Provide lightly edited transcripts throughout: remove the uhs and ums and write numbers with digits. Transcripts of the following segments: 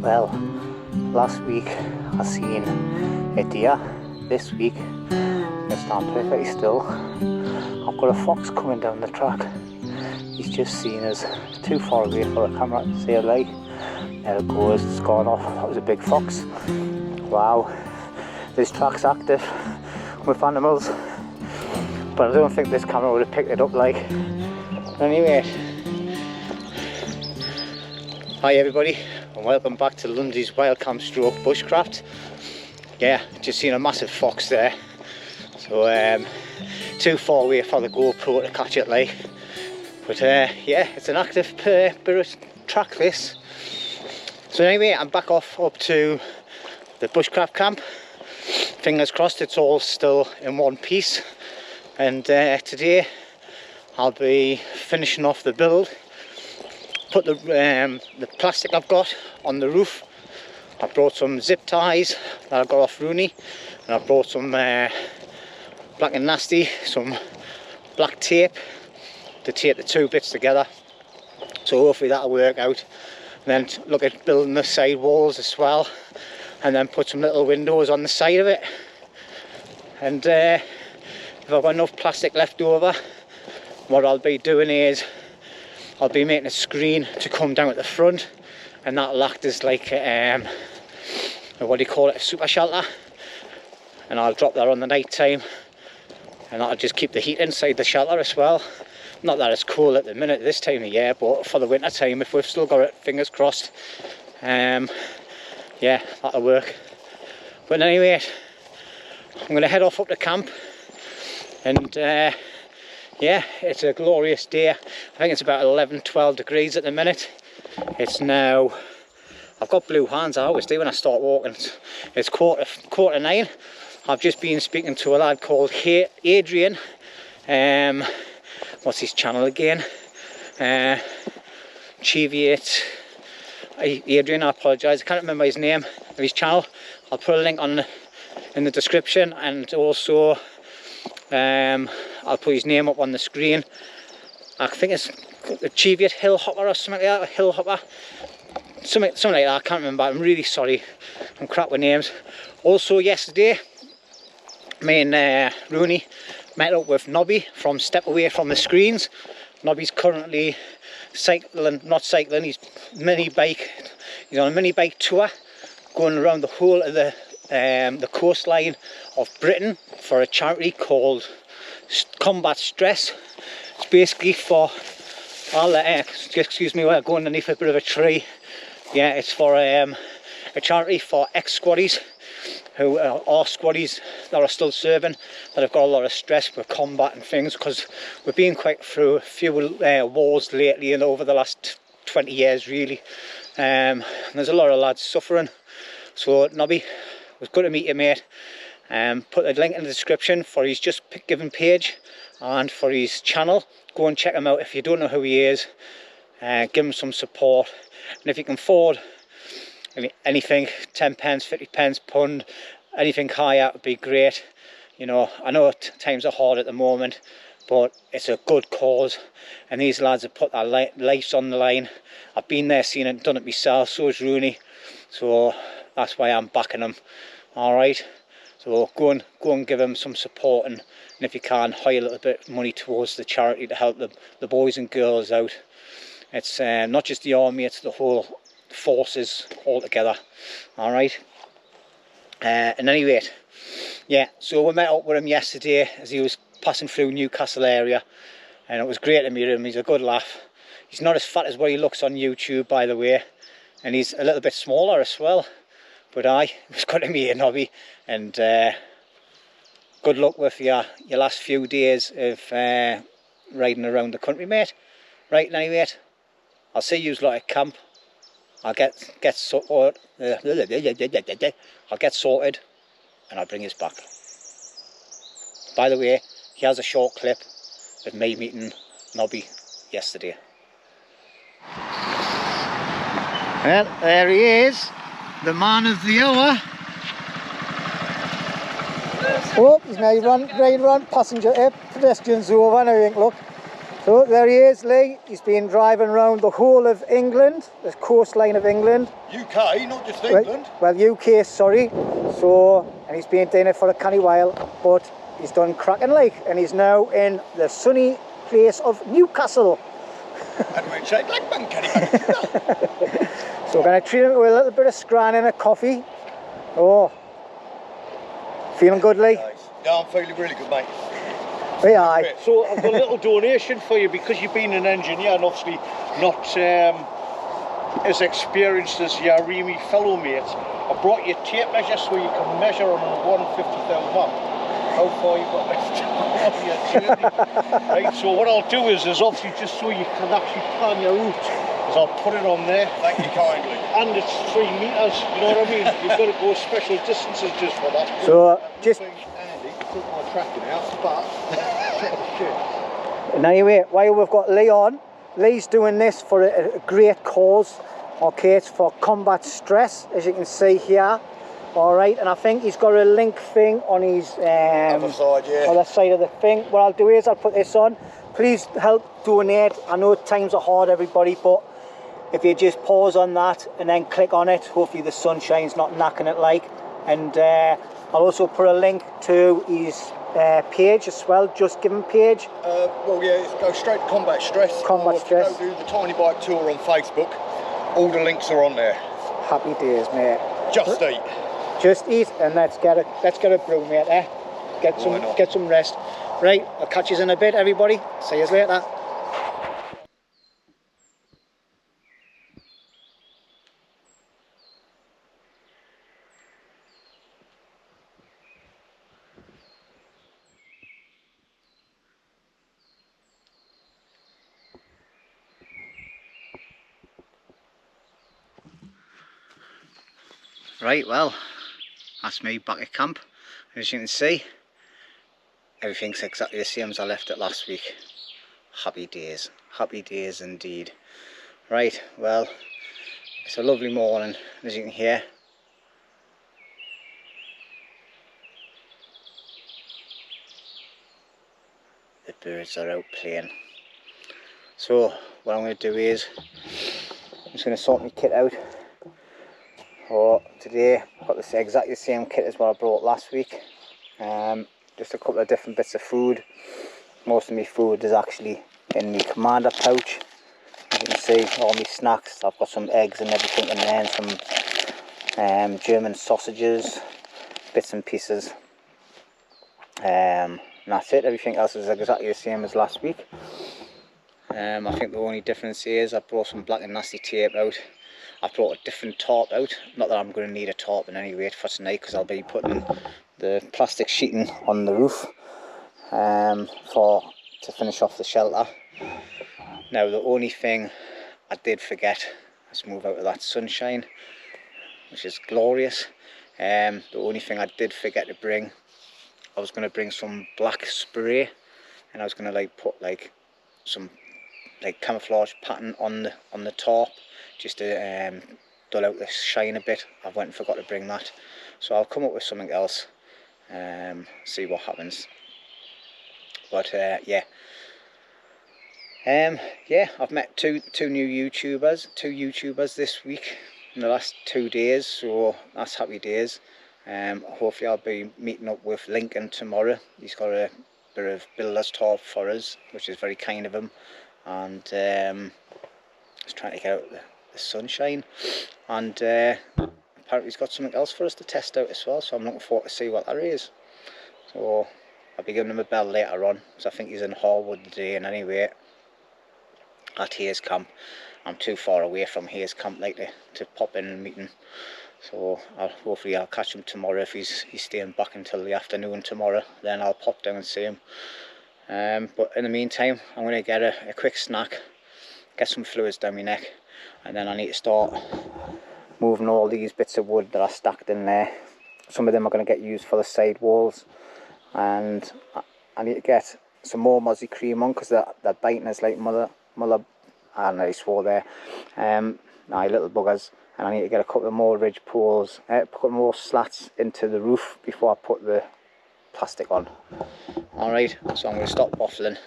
Well, last week I seen a deer. This week I stand perfectly still. I've got a fox coming down the track. He's just seen us too far away for the camera to see a light. There it goes, it's gone off. That was a big fox. Wow, this track's active with animals, but I don't think this camera would have picked it up like. Anyway, hi everybody and welcome back to LUNDY'S Wild Camp Stroke Bushcraft. Yeah, just seen a massive fox there, so too far away for the GoPro to catch it like. But yeah, it's an active bit of track this. So anyway, I'm back off up to the Bushcraft camp. Fingers crossed it's all still in one piece. And today I'll be finishing off the build. Put the plastic I've got on the roof. I brought some zip ties that I got off Rooney, and I brought some Black and Nasty, some black tape to tape the two bits together. So hopefully that'll work out. And then look at building the side walls as well, and then put some little windows on the side of it. And if I've got enough plastic left over, what I'll be doing is I'll be making a screen to come down at the front, and that'll act as like what do you call it, a super shelter. And I'll drop that on the night time, and that'll just keep the heat inside the shelter as well. Not that it's cool at the minute this time of year, but for the winter time, if we've still got it, fingers crossed, yeah, that'll work. But anyway, I'm going to head off up to camp, and yeah, it's a glorious day. I think it's about 11-12 degrees at the minute. It's now, I've got blue hands, I always do when I start walking. It's quarter 9. I've just been speaking to a lad called Adrian. What's his channel again? Cheviate Adrian, I apologise, I can't remember his name of his channel. I'll put a link on in the description, and also I'll put his name up on the screen. I think it's the Cheviate Hill Hopper or something like that, Hill Hopper, something like that. I can't remember. I'm really sorry, I'm crap with names. Also yesterday, me and Rooney met up with Nobby from Step Away From The Screens. Nobby's currently not cycling, he's on a mini bike tour going around the whole of the coastline of Britain for a charity called Combat Stress. It's basically for, excuse me, we're going underneath a bit of a tree. Yeah, it's for a charity for ex-squaddies who are squaddies that are still serving, that have got a lot of stress with combat and things, because we've been quite through a few wars lately and over the last 20 years really. There's a lot of lads suffering. So Nobby, it was good to meet you, mate. Put a link in the description for his Just Giving page and for his channel. Go and check him out if you don't know who he is. Give him some support, and if you can afford anything, 10 pence, 50 pence, £1, anything higher would be great. You know, I know times are hard at the moment, but it's a good cause, and these lads have put their lives on the line. I've been there, seen it, done it myself. So is Rooney, so that's why I'm backing them. All right, so go and give them some support, and if you can, hire a little bit of money towards the charity to help the boys and girls out. It's not just the army, it's the whole forces all together. All right. And anyway, yeah, so we met up with him yesterday as he was passing through Newcastle area, and it was great to meet him. He's a good laugh. He's not as fat as what he looks on YouTube, by the way, and he's a little bit smaller as well. But it was good to meet you, Nobby, and good luck with your last few days of riding around the country, mate. Right, anyway, I'll see you lot at camp. I'll get sorted. I'll get sorted, and I'll bring us back. By the way, here's a short clip of me meeting Nobby yesterday. Well, there he is, the man of the hour. Oh, he's now run passenger pedestrians over and everything. Look, So there he is, Lee. He's been driving around the whole of England, the coastline of England. UK, not just England. Well, UK, sorry. So, and he's been doing it for a canny while, but he's done cracking like, and he's now in the sunny place of Newcastle. And we're saying, Blackburn, can So we're going to treat him with a little bit of scran and a coffee. Oh, feeling good, Lee? Yeah, I'm feeling really good, mate. Yeah. So I've got a little donation for you, because you've been an engineer and obviously not as experienced as your Remy fellow mates. I brought you a tape measure so you can measure on a 150,000 watt how far you've got left on your journey. Right, so what I'll do is obviously just so you can actually plan your route, is I'll put it on there. Thank you kindly. And it's 3 metres, you know what I mean? You've got to go special distances just for that. So just Andy, took my tracking out, but and anyway, while we've got Lee on, Lee's doing this for a great cause. Okay, it's for combat stress, as you can see here. All right, and I think he's got a link thing on his other side, yeah. other side of the thing. What I'll do is I'll put this on. Please help donate. I know times are hard, everybody, but if you just pause on that and then click on it, hopefully the sunshine's not knacking it like. And I'll also put a link to his page as well, Just Give Him page. Well, yeah, go straight to Combat Stress. Combat or Stress. Go do the Tiny Bike Tour on Facebook. All the links are on there. Happy days, mate. Just eat. Just eat, and let's get a brew, mate. Get some rest. Right, I'll catch you in a bit, everybody. See you later. Right, well, that's me back at camp. As you can see, everything's exactly the same as I left it last week. Happy days indeed. Right, well, it's a lovely morning, as you can hear. The birds are out playing. So what I'm going to do is I'm just going to sort my kit out. So today I've got this exactly the same kit as what I brought last week. Just a couple of different bits of food. Most of my food is actually in the commander pouch. As you can see, all my snacks. I've got some eggs and everything in there, and some German sausages, bits and pieces. And that's it. Everything else is exactly the same as last week. I think the only difference is I brought some black and nasty tape out. I brought a different tarp out. Not that I'm going to need a tarp in any way for tonight, because I'll be putting the plastic sheeting on the roof to finish off the shelter. Now the only thing I did forget, let's move out of that sunshine, which is glorious. The only thing I did forget to bring, I was going to bring some black spray, and I was going to put some camouflage pattern on the tarp, just to dull out the shine a bit. I went and forgot to bring that, so I'll come up with something else, see what happens. But yeah, I've met two new YouTubers this week in the last 2 days, so that's happy days. Hopefully I'll be meeting up with Lincoln tomorrow. He's got a bit of builder's tarp for us, which is very kind of him, and he's trying to get out the sunshine, and apparently he's got something else for us to test out as well, so I'm looking forward to see what that is. So I'll be giving him a bell later on, because I think he's in Harwood today, and anyway at Hayes Camp. I'm too far away from Hayes Camp to pop in and meet him, so hopefully I'll catch him tomorrow. If he's staying back until the afternoon tomorrow, then I'll pop down and see him. But in the meantime, I'm going to get a quick snack, get some fluids down my neck, and then I need to start moving all these bits of wood that are stacked in there. Some of them are going to get used for the side walls, and I need to get some more mozzie cream on, because they're biting us like mother. I nearly swore there. Little buggers. And I need to get a couple of more ridge poles, put more slats into the roof before I put the plastic on. Alright, so I'm going to stop waffling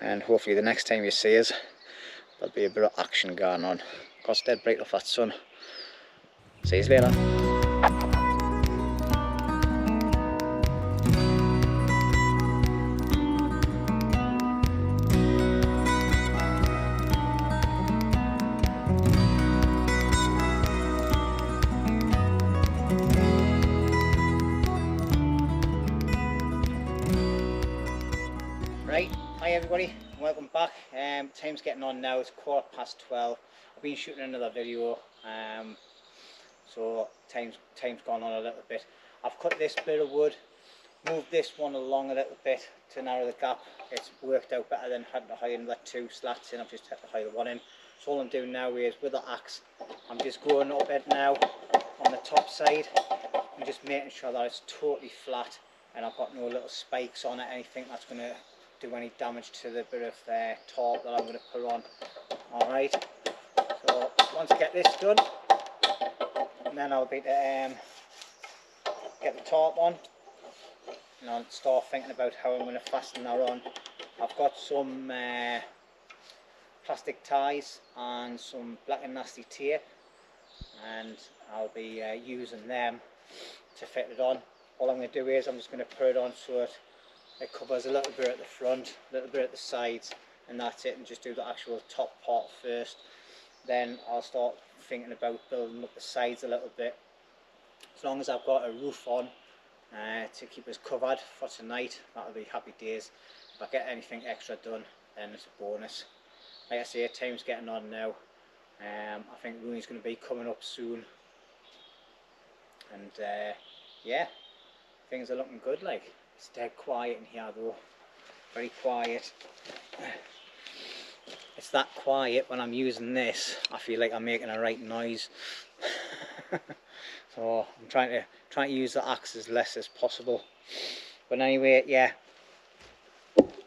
and hopefully the next time you see us there'll be a bit of action going on. Got dead bright off that sun. See you later. Right, hi everybody, welcome back. Time's getting on now, it's 12:15. I've been shooting another video, so time's gone on a little bit. I've cut this bit of wood, moved this one along a little bit to narrow the gap. It's worked out better than having to hire another 2 slats in. I've just had to hire one in. So all I'm doing now is with the axe, I'm just going up it now on the top side and just making sure that it's totally flat and I've got no little spikes on it, anything that's going to do any damage to the bit of tarp that I'm going to put on. Alright, so once I get this done, and then I'll be to get the tarp on and I'll start thinking about how I'm going to fasten that on. I've got some plastic ties and some black and nasty tape, and I'll be using them to fit it on. All I'm going to do is I'm just going to put it on so it covers a little bit at the front, a little bit at the sides, and that's it, and just do the actual top part first. Then I'll start thinking about building up the sides a little bit. As long as I've got a roof on to keep us covered for tonight, that'll be happy days. If I get anything extra done, then it's a bonus. Like I say, time's getting on now. I think Rooney's going to be coming up soon, and yeah, things are looking good. Like, it's dead quiet in here though, very quiet. It's that quiet when I'm using this, I feel like I'm making a right noise. So I'm trying to use the axe as less as possible. But anyway, yeah,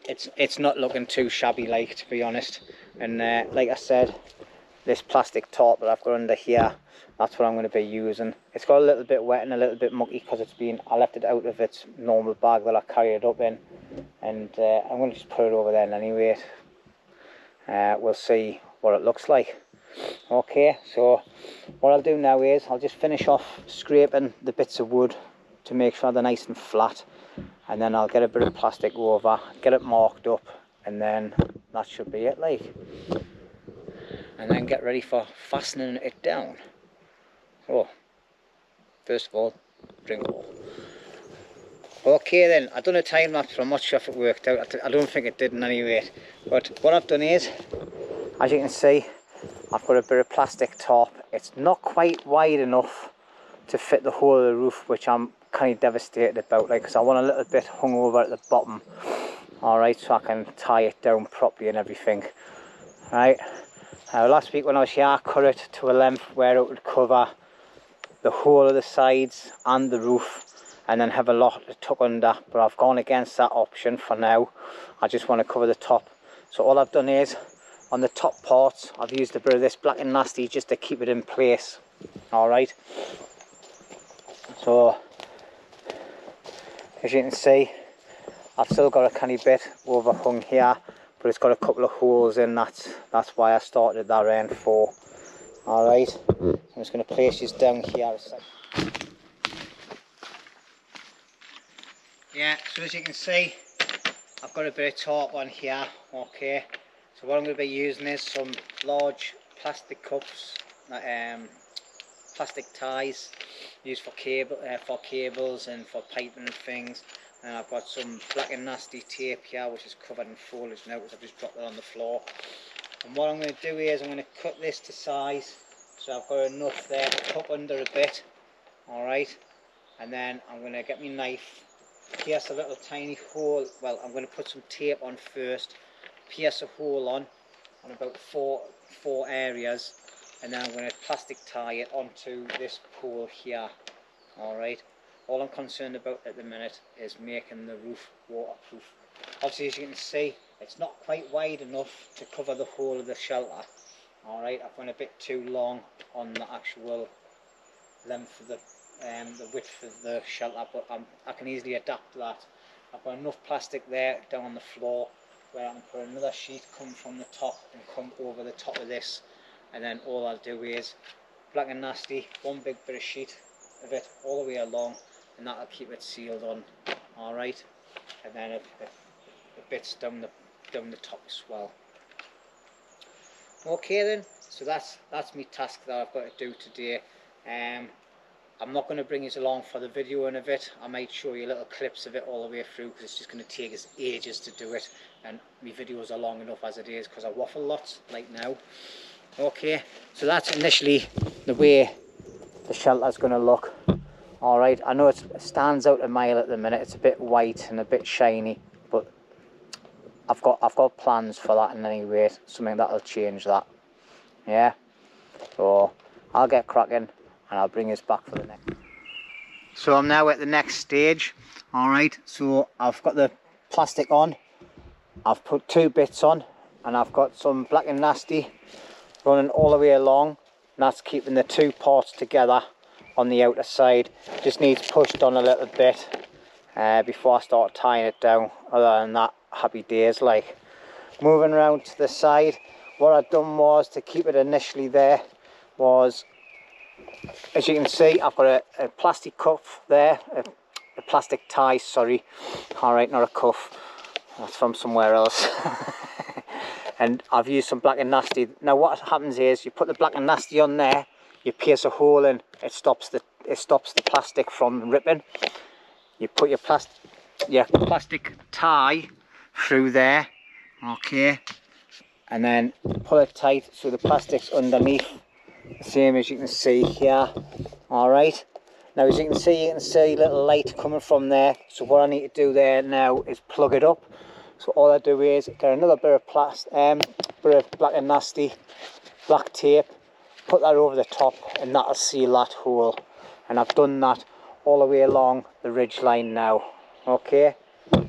it's not looking too shabby, like, to be honest. And like I said, this plastic tarp that I've got under here, that's what I'm going to be using. It's got a little bit wet and a little bit mucky because I left it out of its normal bag that I carry it up in, and I'm going to just put it over there anyway. We'll see what it looks like. Okay, so what I'll do now is I'll just finish off scraping the bits of wood to make sure they're nice and flat, and then I'll get a bit of plastic over, get it marked up, and then that should be it, like. And then get ready for fastening it down. Oh, first of all, drink water. Okay then, I've done a time lapse, but I'm not sure if it worked out. I don't think it did in any rate. But what I've done is, as you can see, I've got a bit of plastic tarp. It's not quite wide enough to fit the whole of the roof, which I'm kind of devastated about, like, because I want a little bit hung over at the bottom. Alright, so I can tie it down properly and everything. Right. Last week when I was here, I cut it to a length where it would cover the whole of the sides and the roof, and then have a lot to tuck under, but I've gone against that option for now. I just want to cover the top. So all I've done is, on the top parts, I've used a bit of this black and nasty just to keep it in place. Alright, so as you can see, I've still got a tiny bit overhung here, but it's got a couple of holes in. That's why I started that end for. Alright, I'm just going to place this down here a second. Yeah, so as you can see, I've got a bit of tarp on here. Okay, so what I'm going to be using is some large plastic cups, plastic ties used for cables and for piping and things. And I've got some black and nasty tape here, which is covered in foliage now because I've just dropped it on the floor. And what I'm going to do is I'm going to cut this to size, so I've got enough there to tuck under a bit. Alright, and then I'm going to get my knife, pierce a little tiny hole. Well, I'm going to put some tape on first, pierce a hole on about four areas, and then I'm going to plastic tie it onto this pole here. Alright, all I'm concerned about at the minute is making the roof waterproof. Obviously, as you can see, it's not quite wide enough to cover the whole of the shelter. Alright, I've gone a bit too long on the actual length of the width of the shelter, but I can easily adapt that. I've got enough plastic there down on the floor. where I can put another sheet, come from the top and come over the top of this, and then all I'll do is Black and Nasty, one big bit of sheet of it all the way along, and that'll keep it sealed on. Alright, and then a bits down the top as well. Okay then, so that's my task that I've got to do today. I'm not going to bring you along for the video of it. I might show you little clips of it all the way through, because it's just going to take us ages to do it, and my videos are long enough as it is because I waffle lots like now. Okay, so that's initially the way the shelter's going to look. Alright, I know it stands out a mile at the minute, it's a bit white and a bit shiny, but I've got plans for that in any way, something that'll change that. Yeah, so I'll get cracking and I'll bring us back for the next. So I'm now at the next stage. Alright, so I've got the plastic on, I've put 2 bits on, and I've got some Black and Nasty running all the way along, and that's keeping the 2 parts together on the outer side. Just needs pushed on a little bit before I start tying it down. Other than that, happy days. Like, moving around to the side, what I've done was, to keep it initially there, was, as you can see, I've got a plastic cuff there, a plastic tie, sorry. Alright, not a cuff, that's from somewhere else. And I've used some Black and Nasty. Now what happens is, you put the Black and Nasty on there, you pierce a hole in, it stops the plastic from ripping. You put your plastic tie through there, okay, and then pull it tight so the plastic's underneath, the same as you can see here. Alright, now as you can see a little light coming from there, so what I need to do there now is plug it up. So all I do is get another bit of Black and Nasty black tape, put that over the top, and that'll seal that hole. And I've done that all the way along the ridge line now. Okay,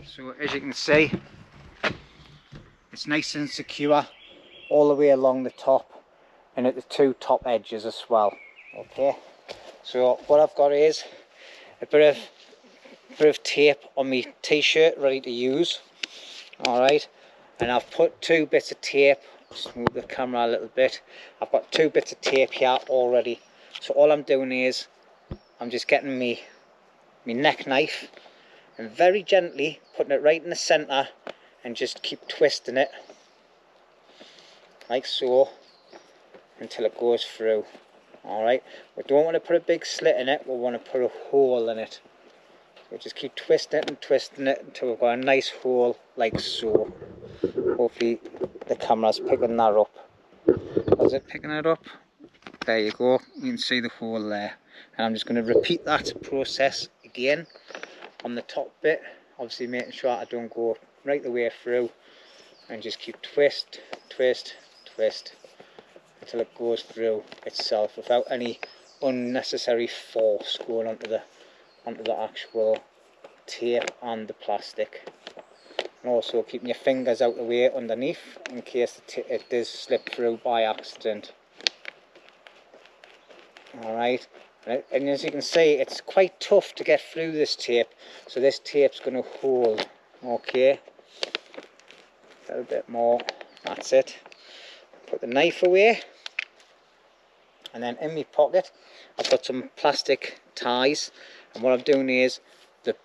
so as you can see, it's nice and secure all the way along the top and at the 2 top edges as well. Okay, so what I've got is a bit of tape on my t-shirt ready to use. Alright, and I've put 2 bits of tape, just move the camera a little bit, I've got 2 bits of tape here already. So all I'm doing is, I'm just getting my neck knife and very gently putting it right in the centre and just keep twisting it like so until it goes through. Alright, we don't want to put a big slit in it, we want to put a hole in it. So just keep twisting it and twisting it until we've got a nice hole like so. Hopefully the camera's picking that up. Is it picking it up? There you go, you can see the hole there. And I'm just going to repeat that process again on the top bit, obviously making sure I don't go right the way through, and just keep twist until it goes through itself without any unnecessary force going onto the actual tape and the plastic. And also keeping your fingers out the way underneath in case it does slip through by accident. Alright, and as you can see, it's quite tough to get through this tape, so this tape's going to hold. Okay, a little bit more, that's it. Put the knife away, and then in my pocket I've got some plastic ties, and what I'm doing is the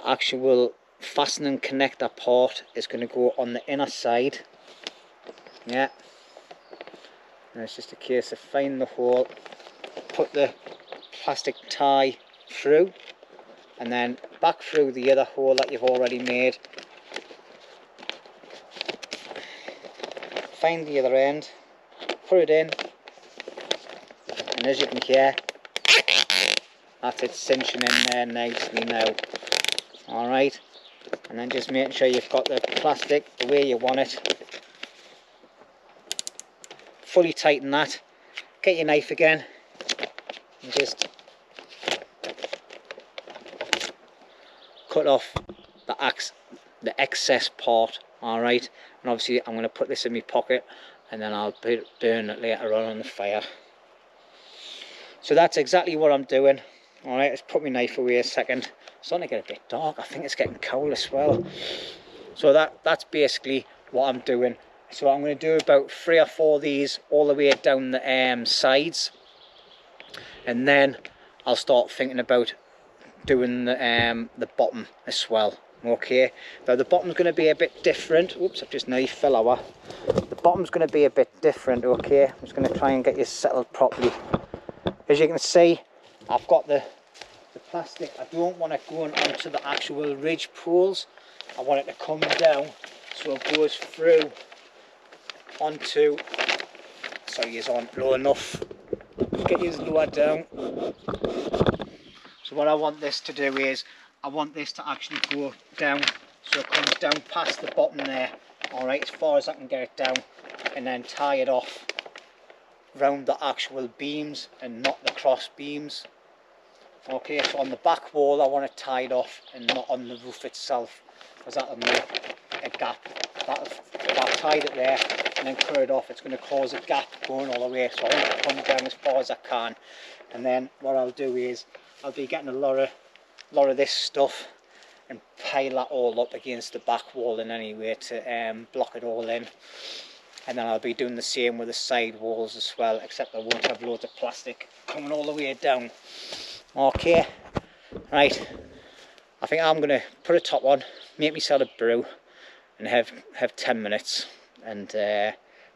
actual fastening connector part is going to go on the inner side. Yeah, and it's just a case of finding the hole, put the plastic tie through, and then back through the other hole that you've already made. Find the other end, put it in, and as you can hear, that's it cinching in there nicely now. Alright, and then just making sure you've got the plastic the way you want it. Fully tighten that, get your knife again, and just cut off the excess part. Alright, and obviously I'm going to put this in my pocket and then I'll burn it later on the fire. So that's exactly what I'm doing. Alright, let's put my knife away a second. It's starting to get a bit dark, I think it's getting cold as well. So that's basically what I'm doing. So I'm going to do about 3 or 4 of these all the way down the sides, and then I'll start thinking about doing the bottom as well. Okay, now the bottom's going to be a bit different. Oops, I've just nearly fell over. The bottom's going to be a bit different. Okay, I'm just going to try and get you settled properly. As you can see, I've got the plastic. I don't want it going onto the actual ridge poles. I want it to come down so it goes through onto, sorry, it's on low enough. Get yours lower down. So what I want this to do is, I want this to actually go down, so it comes down past the bottom there, alright, as far as I can get it down, and then tie it off round the actual beams and not the cross beams. Okay, so on the back wall I want it tied off and not on the roof itself, because that'll make a gap. If I tied it there and then cut it off, it's going to cause a gap going all the way, so I want it to come down as far as I can. And then what I'll do is, I'll be getting a lot of this stuff and pile that all up against the back wall in any way to block it all in. And then I'll be doing the same with the side walls as well, except I won't have loads of plastic coming all the way down. Okay, right, I think I'm going to put a top on, make myself a brew and have 10 minutes, and then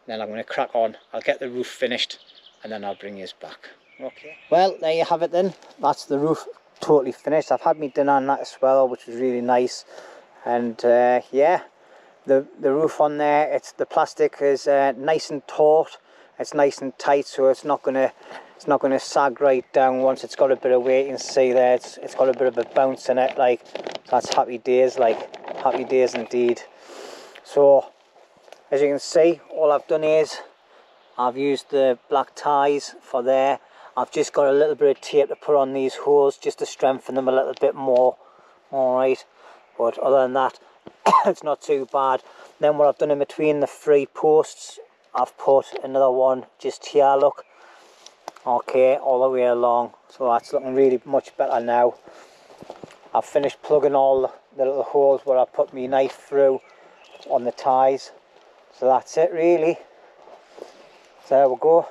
I'm going to crack on. I'll get the roof finished and then I'll bring you back. Okay, well, there you have it then. That's the roof totally finished. I've had me dinner on that as well, which was really nice. And yeah, the roof on there, it's the plastic is nice and taut, it's nice and tight, so it's not gonna sag right down once it's got a bit of weight. You can see there it's got a bit of a bounce in it, like, that's happy days, like happy days indeed. So as you can see, all I've done is I've used the black ties for there. I've just got a little bit of tape to put on these holes just to strengthen them a little bit more. Alright, but other than that, it's not too bad. Then what I've done in between the 3 posts, I've put another one just here, look. Okay, all the way along. So that's looking really much better now. I've finished plugging all the little holes where I put my knife through on the ties. So that's it really. So there we go.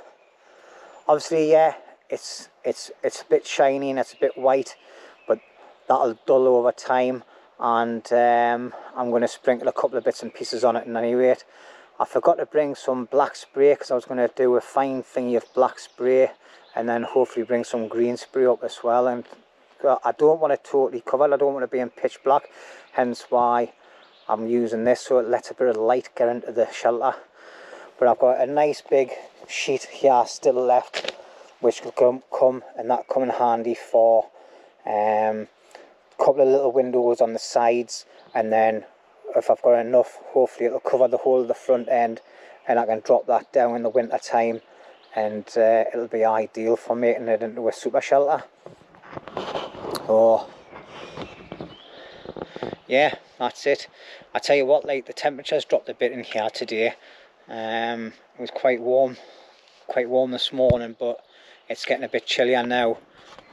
Obviously, yeah, it's a bit shiny and it's a bit white, but that'll dull over time, and I'm going to sprinkle a couple of bits and pieces on it in any rate. I forgot to bring some black spray because I was going to do a fine thingy of black spray and then hopefully bring some green spray up as well. And I don't want it totally covered, I don't want it being pitch black, hence why I'm using this, so it lets a bit of light get into the shelter. But I've got a nice big sheet here still left, which will come and that come in handy for a couple of little windows on the sides, and then if I've got enough, hopefully it'll cover the whole of the front end, and I can drop that down in the winter time, and it'll be ideal for making it into a super shelter. Oh yeah, that's it. I tell you what, like, the temperature's dropped a bit in here today. It was quite warm this morning, but it's getting a bit chillier now.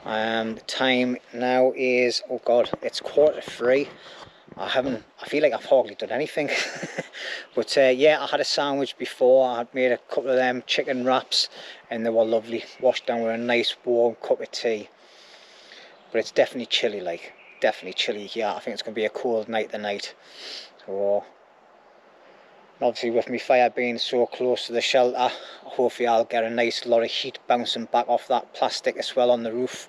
The time now is, oh god, it's 3:15. I feel like I've hardly done anything. But yeah, I had a sandwich before. I had made a couple of them chicken wraps and they were lovely, washed down with a nice warm cup of tea. But it's definitely chilly, like, definitely chilly here. I think it's going to be a cold night tonight. So obviously with my fire being so close to the shelter, hopefully I'll get a nice lot of heat bouncing back off that plastic as well on the roof.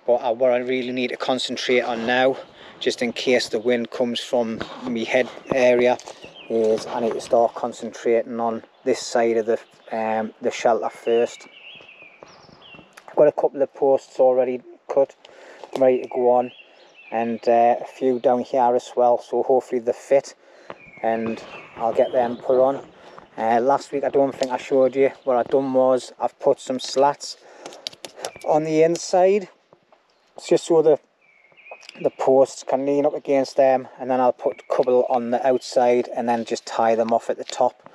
But what I really need to concentrate on now, just in case the wind comes from my head area, is I need to start concentrating on this side of the shelter first. I've got a couple of posts already cut, ready to go on, and a few down here as well, so hopefully they fit and I'll get them put on. Last week I don't think I showed you. What I've done was I've put some slats on the inside, just so the posts can lean up against them, and then I'll put a couple on the outside and then just tie them off at the top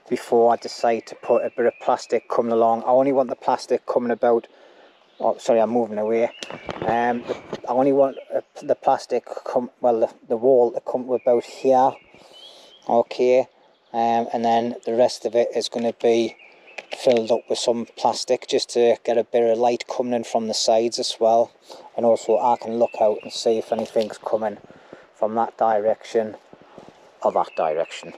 before I decide to put a bit of plastic coming along. I only want the plastic coming about, oh sorry, I'm moving away. I only want the plastic come, well, the wall to come about here, okay, and then the rest of it is going to be filled up with some plastic just to get a bit of light coming in from the sides as well, and also I can look out and see if anything's coming from that direction or that direction.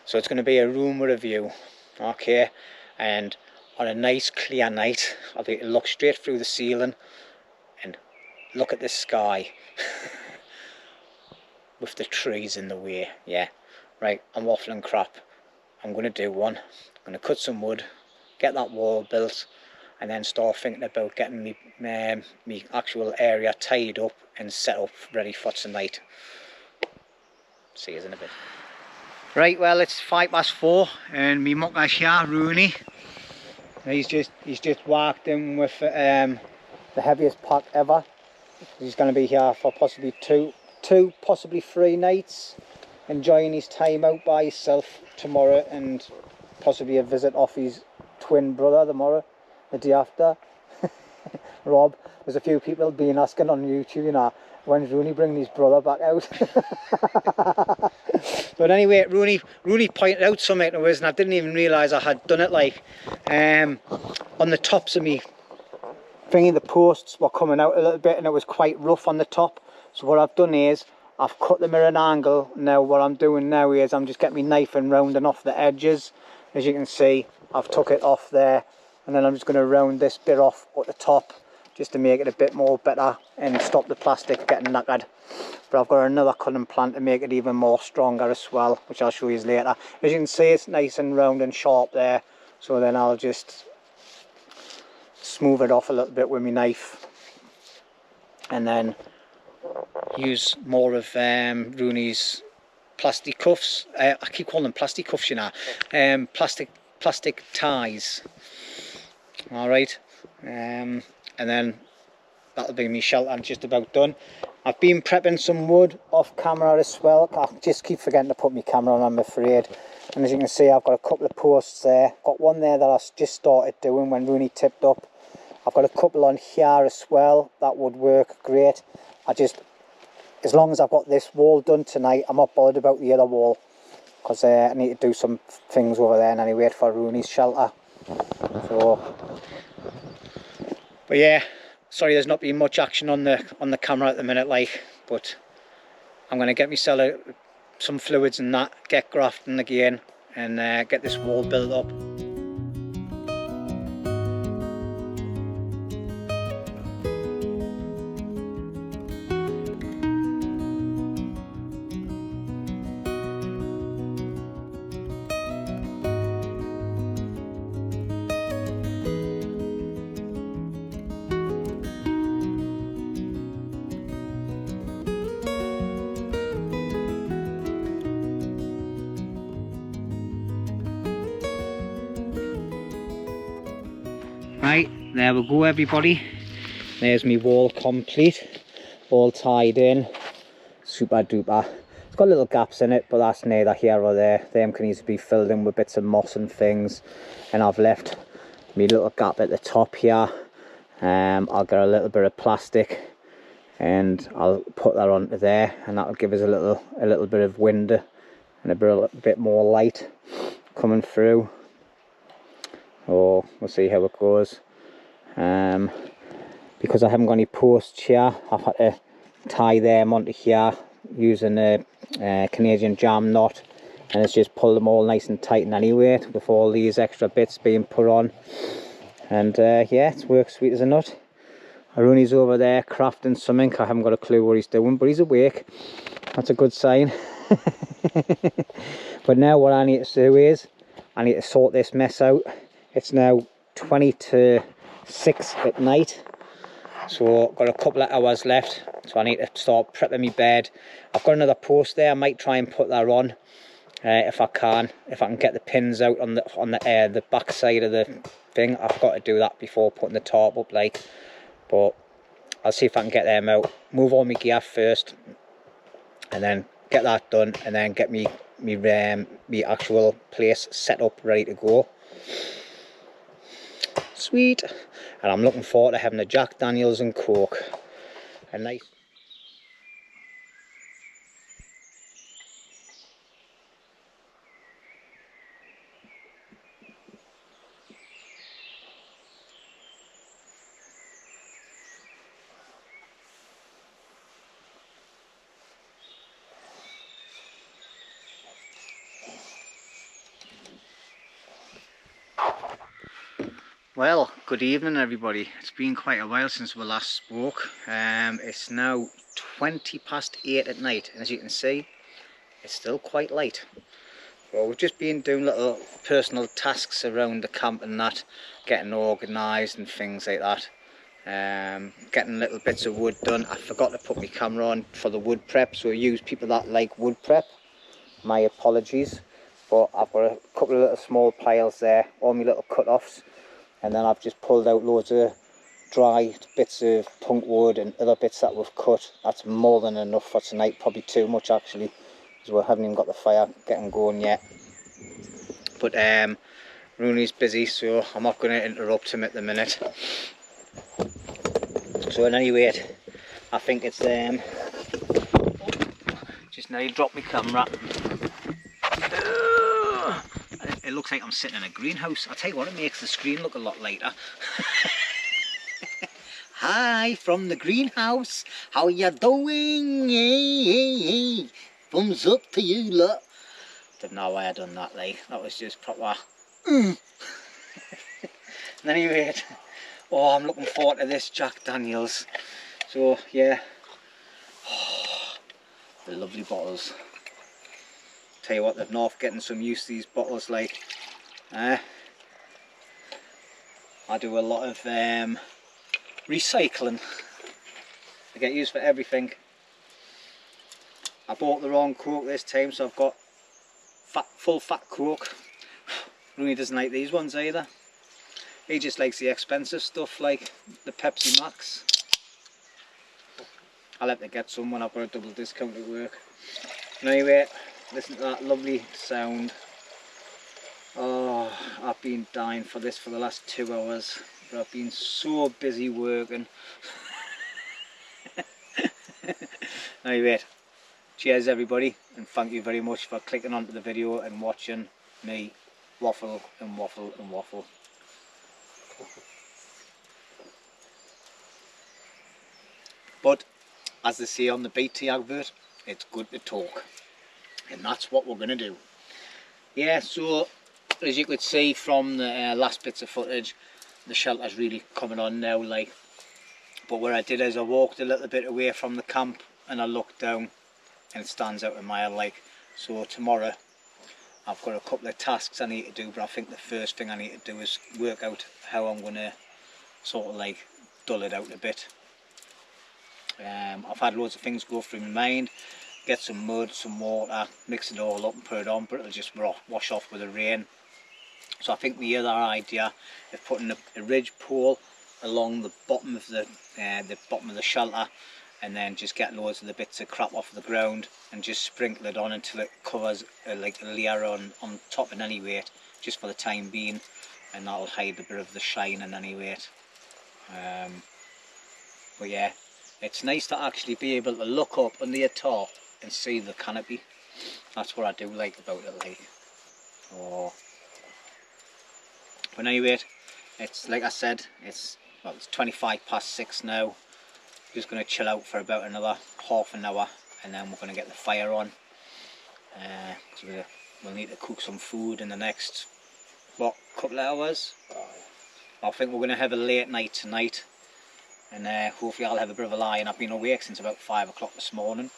So it's going to be a room with a view, okay, and on a nice clear night I'll be able to look straight through the ceiling and look at the sky with the trees in the way. Yeah, right, I'm waffling crap. I'm going to do one. I'm going to cut some wood, get that wall built, and then start thinking about getting me actual area tied up and set up ready for tonight. See you in a bit. Right, well, it's 4:05 and me mucker's here, Rooney. He's just walked in with the heaviest pack ever. He's going to be here for possibly two, possibly 3 nights, enjoying his time out by himself tomorrow, and possibly a visit off his twin brother tomorrow, the day after. Rob, there's a few people being asking on YouTube, you know, when's Rooney bringing his brother back out? But anyway, Rooney pointed out something to us, and I didn't even realise I had done it. Like, on the tops of me thingy, the posts were coming out a little bit, and it was quite rough on the top. So what I've done is I've cut them at an angle. Now what I'm doing now is I'm just getting my knife and rounding off the edges. As you can see, I've took it off there, and then I'm just going to round this bit off at the top just to make it a bit more better and stop the plastic getting knackered. But I've got another cutting plan to make it even more stronger as well, which I'll show you later. As you can see, it's nice and round and sharp there, so then I'll just smooth it off a little bit with my knife, and then use more of Rooney's plastic cuffs. I keep calling them plastic cuffs, you know. Plastic ties. Alright, and then that'll be my shelter just about done. I've been prepping some wood off camera as well. I just keep forgetting to put my camera on, I'm afraid. And as you can see, I've got a couple of posts there. Got one there that I just started doing when Rooney tipped up. I've got a couple on here as well. That would work great. As long as I've got this wall done tonight, I'm not bothered about the other wall, because I need to do some things over there and anyway for Rooney's shelter. So, but yeah, sorry there's not been much action on the camera at the minute, like, but I'm gonna get myself some fluids and that, get grafting again, and get this wall built up. Right, there we go everybody. There's my wall complete, all tied in, super duper. It's got little gaps in it, but that's neither here or there. Them can easily be filled in with bits of moss and things. And I've left my little gap at the top here. I'll get a little bit of plastic and I'll put that onto there, and that'll give us a little bit of wind and a bit more light coming through. Oh, we'll see how it goes. Because I haven't got any posts here, I've had to tie them onto here using a Canadian jam knot, and it's just pulled them all nice and tight and anyway with all these extra bits being put on. And yeah, it's worked sweet as a nut. Rooney's over there crafting something. I haven't got a clue what he's doing, but he's awake. That's a good sign. But now what I need to do is I need to sort this mess out. It's now 20 to 6 at night, so I've got a couple of hours left, so I need to start prepping my bed. I've got another post there. I might try and put that on if I can get the pins out on the back side of the thing. I've got to do that before putting the tarp up, like, but I'll see if I can get them out, move all my gear first, and then get that done, and then get me actual place set up ready to go. Sweet. And I'm looking forward to having a Jack Daniels and Coke. A nice Well, good evening everybody. It's been quite a while since we last spoke. It's now 8:20 at night, and as you can see, it's still quite light. Well, we've just been doing little personal tasks around the camp and that, getting organised and things like that. Getting little bits of wood done. I forgot to put my camera on for the wood prep, so I use people that like wood prep. My apologies, but I've got a couple of little small piles there, all my little cut-offs, and then I've just pulled out loads of dry bits of punk wood and other bits that we've cut. That's more than enough for tonight, probably too much actually, because we haven't even got the fire getting going yet. But Rooney's busy, so I'm not going to interrupt him at the minute. So at any rate, I think it's just now dropped my camera. It looks like I'm sitting in a greenhouse. I'll tell you what, it makes the screen look a lot lighter. Hi from the greenhouse, how ya doing? Hey, hey, hey. Thumbs up to you lot. Didn't know why I done that, like, that was just proper. Anyway, oh, I'm looking forward to this Jack Daniels. So yeah, the lovely bottles. Tell you what, they're not getting some use to these bottles, like. I do a lot of recycling. They get used for everything. I bought the wrong Coke this time, so I've got full fat Coke. Rooney doesn't like these ones either. He just likes the expensive stuff, like the Pepsi Max. I'll have to get some when I've got a double discount at work. Anyway, listen to that lovely sound. Oh, I've been dying for this for the last 2 hours, but I've been so busy working. Anyway, cheers everybody, and thank you very much for clicking onto the video and watching me waffle and waffle and waffle. But as they say on the BT advert, it's good to talk, and that's what we're going to do. Yeah, so as you could see from the last bits of footage, the shelter's really coming on now, like. But what I did is I walked a little bit away from the camp and I looked down, and it stands out a mile, like. So tomorrow I've got a couple of tasks I need to do, but I think the first thing I need to do is work out how I'm going to sort of like dull it out a bit. I've had loads of things go through my mind. Get some mud, some water, mix it all up and put it on, but it'll just wash off with the rain. So I think the other idea is putting a ridge pole along the bottom of the shelter, and then just get loads of the bits of crap off the ground and just sprinkle it on until it covers like a layer on top in any weight, just for the time being, and that'll hide a bit of the shine in any weight. But yeah, it's nice to actually be able to look up on the top and see the canopy. That's what I do like about it, like. Oh. But anyway, it's like I said, it's 6:25 now. Just going to chill out for about another half an hour, and then we're going to get the fire on. So we'll need to cook some food in the next, what, couple of hours? I think we're going to have a late night tonight, and hopefully I'll have a bit of a lie. And I've been awake since about 5 o'clock this morning.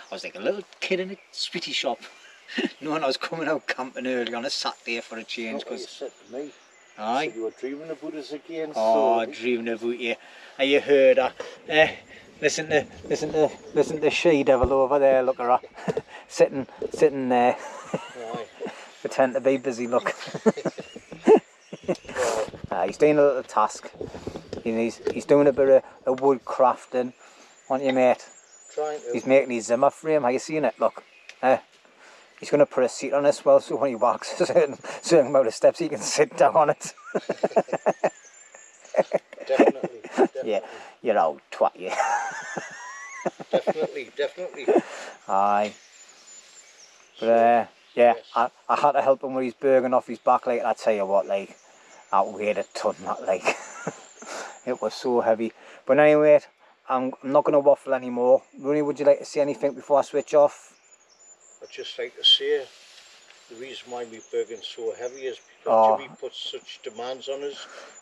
I was like a little kid in a sweetie shop, knowing I was coming out camping early on a Saturday for a change. Because you said to me, aye. you said you were dreaming about us again. Oh, so dreaming about you. Have you heard her? Listen to she devil over there. Look at her, sitting there, pretend to be busy. Look. He's doing a little task. He's doing a bit of wood crafting, aren't you, mate? trying to. He's making his Zimmer frame. Have you seen it? Look. He's going to put a seat on as well, so when he walks a certain amount of steps, he can sit down on it. Definitely. Yeah, you're old twat, yeah. Definitely. Aye. But yeah, I had to help him with his burden off his back, like. I tell you what, like, that weighed a ton, that, like. It was so heavy. But anyway, I'm not going to waffle anymore. Rooney, would you like to say anything before I switch off? I'd just like to say, the reason why we burging so heavy is because Jimmy puts such demands on us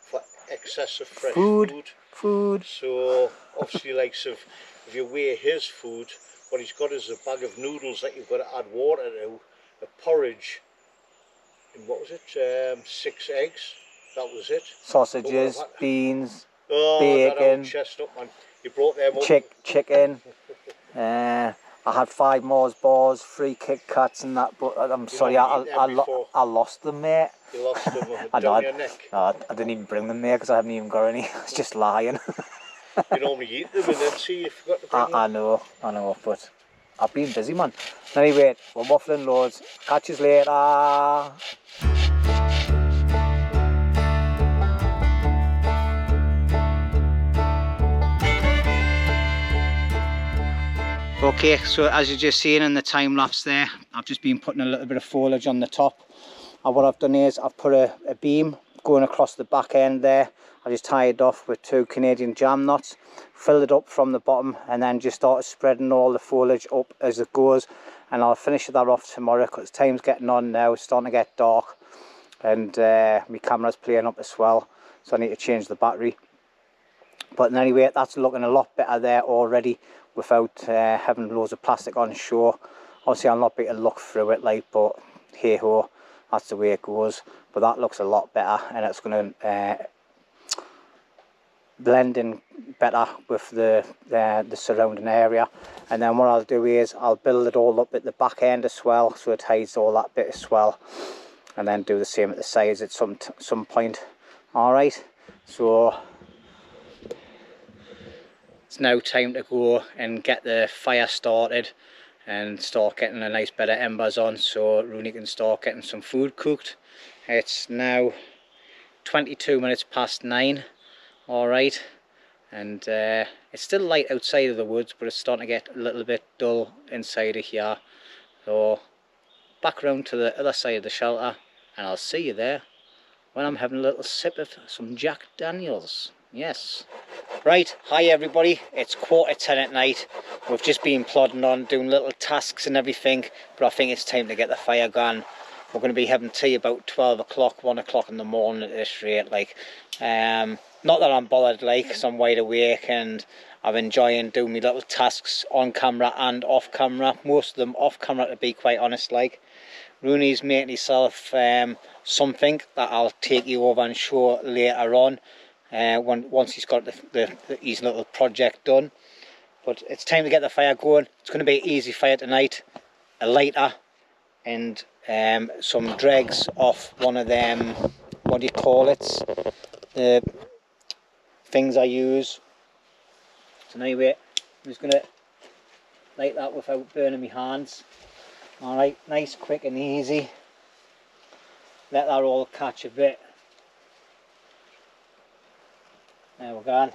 for excessive fresh food. So obviously, like, so if you weigh his food, what he's got is a bag of noodles that you've got to add water to, a porridge, and what was it? 6 eggs. That was it. Sausages, beans, bacon. That old bacon, chest up, man. You brought them up. chicken. I had 5 Mars bars, 3 Kit Kats and that, but I'm sorry, I lost them, mate. You lost them down your neck? I didn't even bring them there because I haven't even got any. I was just lying. You normally eat them and then see you forgot to bring them. I know, but I've been busy, man. Anyway, we're waffling loads. Catch you later. Okay, so as you're just seeing in the time lapse there, I've just been putting a little bit of foliage on the top. And what I've done is I've put a beam going across the back end there. I just tied it off with 2 Canadian jam knots, filled it up from the bottom, and then just started spreading all the foliage up as it goes. And I'll finish that off tomorrow because time's getting on now. It's starting to get dark, and my camera's playing up as well, so I need to change the battery. But anyway, that's looking a lot better there already without having loads of plastic on shore. Obviously I'll not be able to look through it, like, but hey ho, that's the way it goes. But that looks a lot better, and it's going to blend in better with the surrounding area. And then what I'll do is I'll build it all up at the back end as well, so it hides all that bit as well, and then do the same at the sides at some point. All right, so it's now time to go and get the fire started and start getting a nice bit of embers on so Rooney can start getting some food cooked. It's now 22 minutes past 9. All right, and it's still light outside of the woods, but it's starting to get a little bit dull inside of here. So back round to the other side of the shelter, and I'll see you there when I'm having a little sip of some Jack Daniels. Yes. Right, hi everybody, it's 10:15 at night. We've just been plodding on, doing little tasks and everything, but I think it's time to get the fire going. We're going to be having tea about 12 o'clock, 1 o'clock in the morning at this rate, like. Not that I'm bothered, like, because I'm wide awake and I'm enjoying doing my little tasks on camera and off camera. Most of them off camera, to be quite honest, like. Rooney's making himself something that I'll take you over and show later on. Once he's got his little project done. But it's time to get the fire going. It's going to be an easy fire tonight. A lighter and some dregs off one of them, what do you call it, the things I use. So anyway, I'm just going to light that without burning my hands. Alright, nice, quick and easy. Let that all catch a bit. There we're going.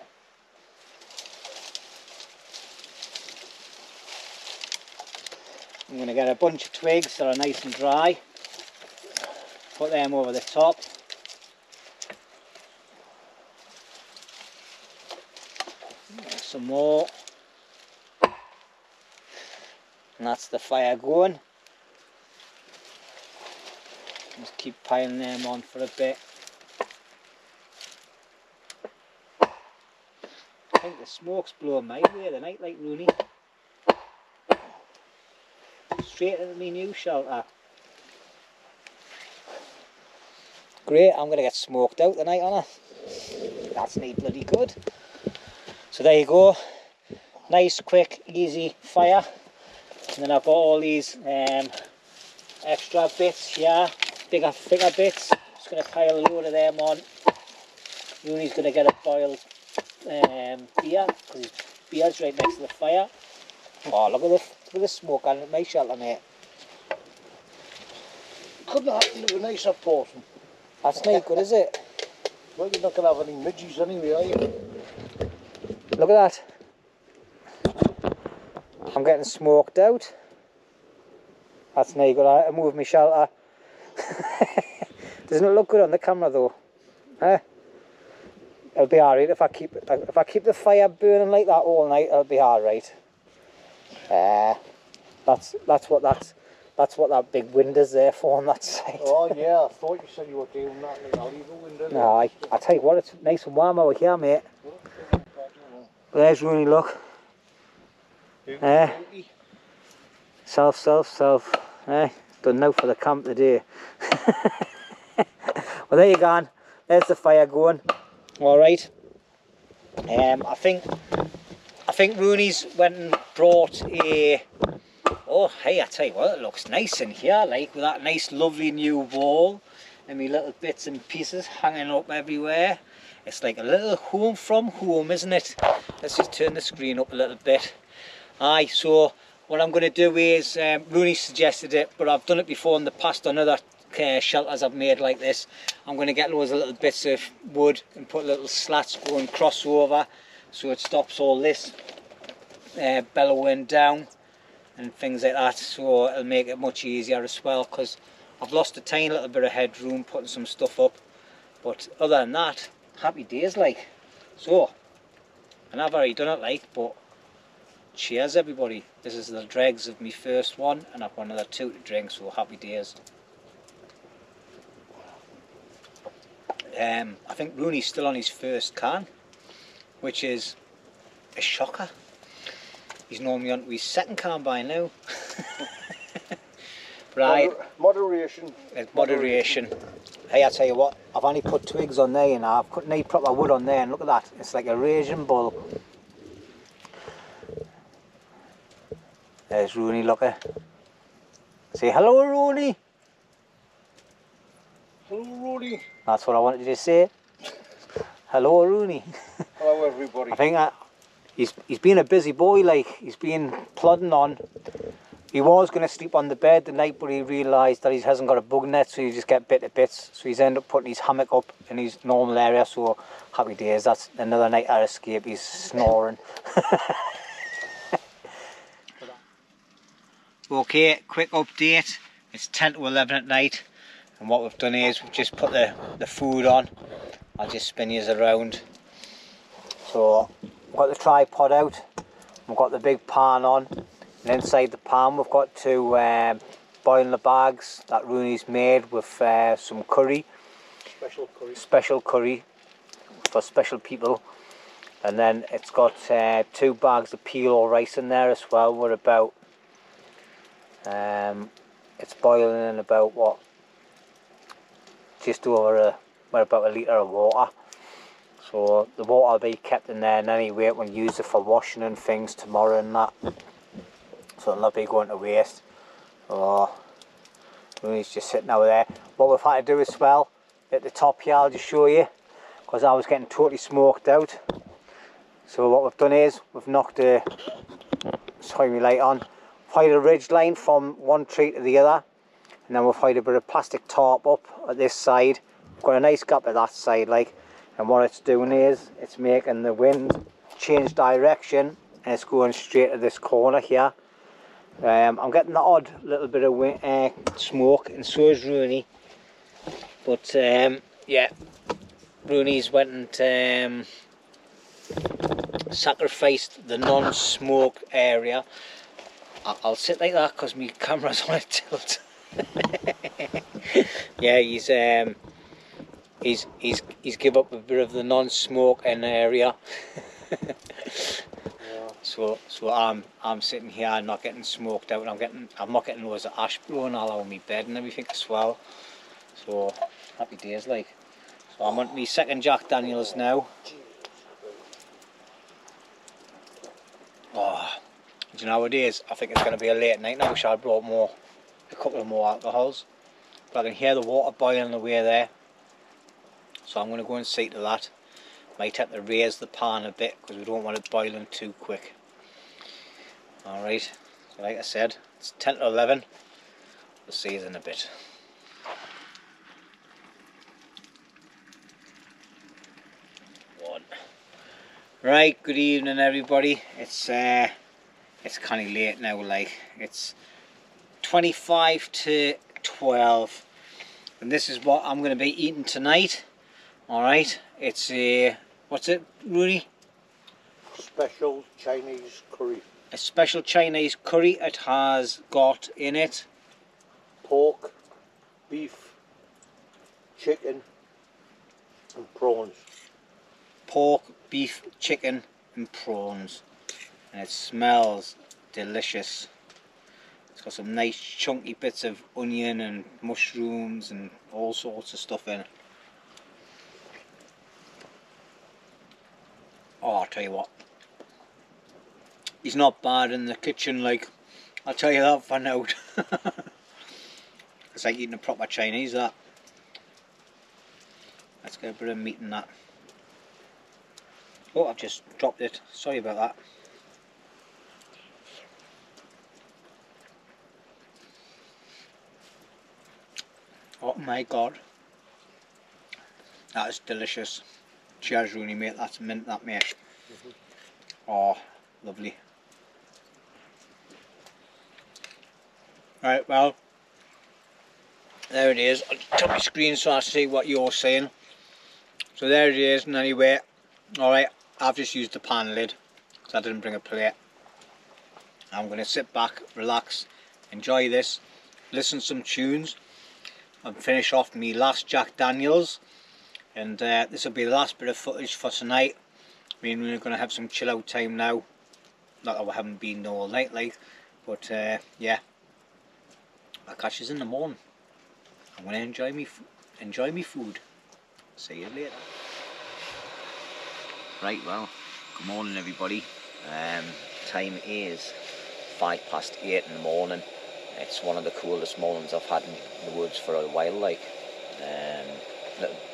I'm going to get a bunch of twigs that are nice and dry, put them over the top. Get some more. And that's the fire going. Just keep piling them on for a bit. I think the smoke's blowing my way tonight, like Rooney. Straight into my new shelter. Great, I'm going to get smoked out tonight, aren't I? That's neat bloody good. So there you go. Nice, quick, easy fire. And then I've got all these extra bits here, bigger, thicker bits. Just going to pile a load of them on. Rooney's going to get a boiled beer, because his beer's right next to the fire. Oh, look at the smoke on my shelter, mate. Couldn't happen to a nicer portion. That's not good, is it? Well, you're not going to have any midges anyway, are you? Look at that. I'm getting smoked out. That's not good. I move my shelter. Doesn't it look good on the camera though? Huh? It'll be alright if I keep the fire burning like that all night. It'll be alright. That's what That's what that big window's there for on that side. Oh yeah, I thought you said you were doing that in the alley window. No, I tell you what, it's nice and warm over here, mate. There's Rooney, look. Self. Done now for the camp today. Well, there you go. There's the fire going. All right. I think Rooney's went and brought a. Oh, hey, I tell you what, it looks nice in here, like with that nice, lovely new wall, and me little bits and pieces hanging up everywhere. It's like a little home from home, isn't it? Let's just turn the screen up a little bit. Aye, so what I'm going to do is, Rooney suggested it, but I've done it before in the past on other shelters I've made like this. I'm going to get loads of little bits of wood and put little slats going crossover, so it stops all this bellowing down and things like that, so it'll make it much easier as well, because I've lost a tiny little bit of headroom putting some stuff up, but other than that, happy days like. So, and I've already done it like, but cheers everybody. This is the dregs of my first one, and I've got another 2 to drink, so happy days. I think Rooney's still on his first can, which is a shocker. He's normally on to his second can by now. Right. Moderation. Moderation. Hey, I tell you what, I've only put twigs on there, and I've put no proper wood on there, and look at that, it's like a raging bull. There's Rooney, look at. Say hello, Rooney. Hello, Rooney. That's what I wanted you to say. Hello, Rooney. Hello, everybody. I think he's been a busy boy, like, he's been plodding on. He was going to sleep on the bed tonight, but he realised that he hasn't got a bug net, so you just get bit to bits. So he's ended up putting his hammock up in his normal area, so happy days. That's another night out escape. He's snoring. Okay, quick update. It's 10 to 11 at night, and what we've done is we've just put the food on. I'll just spin you around. So we've got the tripod out, we've got the big pan on, and inside the pan we've got 2 boiling the bags that Rooney's made with some curry. Special curry for special people. And then it's got 2 bags of peel rice in there as well. We're about it's boiling in about what, just over we're about a litre of water. So the water will be kept in there, and anyway we'll use it for washing and things tomorrow and that, so it'll not be going to waste. So Rooney's just sitting over there. What we've had to do as well at the top here, I'll just show you, because I was getting totally smoked out. So what we've done is we've knocked a, sorry my light on, hied a ridge line from one tree to the other, and then we've hied a bit of plastic tarp up at this side. We've got a nice gap at that side, like, and what it's doing is it's making the wind change direction, and it's going straight to this corner here. I'm getting the odd little bit of smoke, and so is Rooney, but yeah, Rooney's went and sacrificed the non-smoke area. I'll sit like that because my camera's on a tilt. Yeah, he's give up a bit of the non-smoking area. Yeah. So I'm sitting here not getting smoked out, and I'm not getting loads of ash blowing all over my bed and everything as well. So happy days like. So I'm on my second Jack Daniels now. Oh, do you know what it is? I think it's going to be a late night now. I wish I'd brought a couple of more alcohols. But I can hear the water boiling away there. So I'm going to go and see to that. Might have to raise the pan a bit because we don't want it boiling too quick. Alright, so like I said, it's 10 to 11. We'll see you in a bit. Right, good evening everybody. It's kind of late now, like it's 25 to 12, and this is what I'm going to be eating tonight. Alright, it's a, what's it, Rooney? Special Chinese curry. A special Chinese curry. It has got in it pork, beef, chicken and prawns. Pork, beef, chicken and prawns, and it smells delicious. It's got some nice chunky bits of onion and mushrooms and all sorts of stuff in it. Oh, I'll tell you what, he's not bad in the kitchen, like, I'll tell you that for now. It's like eating a proper Chinese, that. Let's get a bit of meat in that. Oh, I've just dropped it, sorry about that. Oh my god, that is delicious. Cheers Rooney, mate, that's mint, that, mate. Oh, lovely. Right, well, there it is. I'll turn my screen so I see what you're saying. So there it is, and anyway, alright, I've just used the pan lid because I didn't bring a plate. I'm going to sit back, relax, enjoy this, listen to some tunes, and finish off my last Jack Daniels. And this will be the last bit of footage for tonight. I mean, we're going to have some chill out time now. Not that we haven't been all night, like, but yeah, I'll catch you in the morning. I'm going to enjoy me food. See you later. Right, well, good morning everybody. Time is 8:05 in the morning. It's one of the coolest mornings I've had in the woods for a while, like.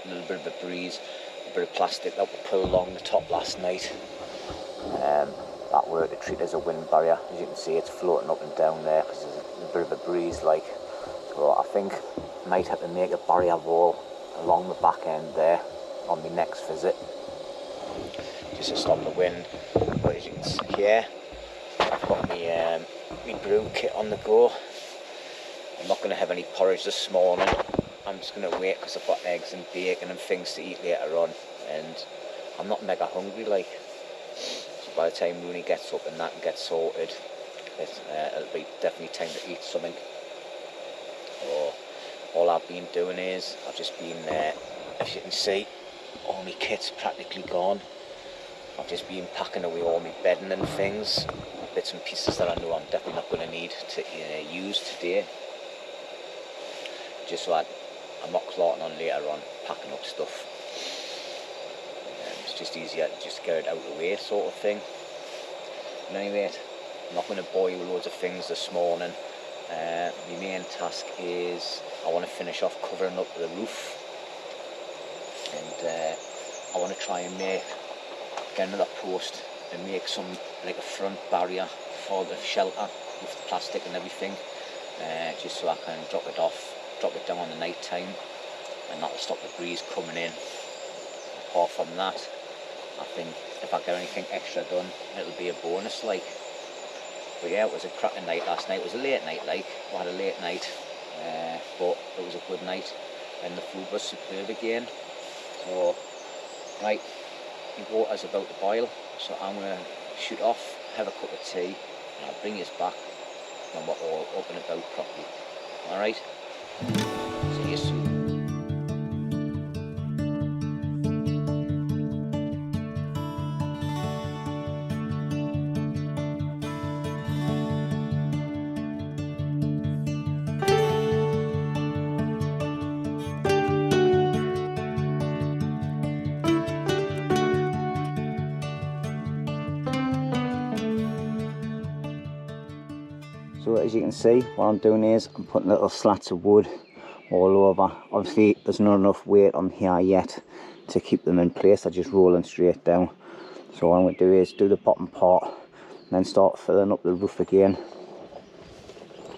Little bit of a breeze, a bit of plastic that we pulled along the top last night. That worked to treat as a wind barrier. As you can see, it's floating up and down there because there's a bit of a breeze, like. So I think I might have to make a barrier wall along the back end there on my next visit, just to stop the wind. But as you can see here, I've got my brew kit on the go. I'm not going to have any porridge this morning. I'm just going to wait because I've got eggs and bacon and things to eat later on, and I'm not mega hungry, like. So by the time Rooney gets up and that and gets sorted, it'll be definitely time to eat something. So all I've been doing is I've just been as you can see, all my kit's practically gone. I've just been packing away all my bedding and things, bits and pieces that I know I'm definitely not going to need to use today, just so I'm not clotting on later on packing up stuff. It's just easier to just get it out of the way, sort of thing. And anyway, I'm not going to bore you with loads of things this morning. My main task is I want to finish off covering up the roof, and I want to try and get another post and make some, like, a front barrier for the shelter with the plastic and everything, just so I can drop it down on the night time, and that'll stop the breeze coming in. Apart from that, I think if I get anything extra done, it'll be a bonus, like. But yeah, it was a cracking night last night. It was a late night, like. We had a late night, but it was a good night, and the food was superb again. So, right, the water's about to boil, so I'm going to shoot off, have a cup of tea, and I'll bring you back when we're all up and about properly. Alright? See you soon. So as you can see, what I'm doing is I'm putting little slats of wood all over. Obviously there's not enough weight on here yet to keep them in place. They're just rolling straight down. So what I'm going to do is do the bottom part and then start filling up the roof again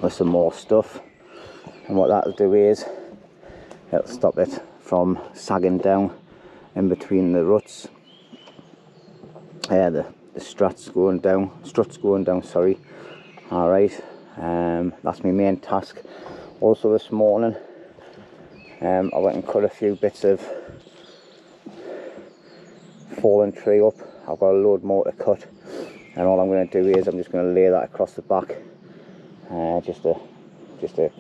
with some more stuff. And what that'll do is it'll stop it from sagging down in between the ruts. The struts going down, sorry. Alright, that's my main task. Also this morning, I went and cut a few bits of fallen tree up. I've got a load more to cut, and all I'm going to do is I'm just going to lay that across the back, just to just to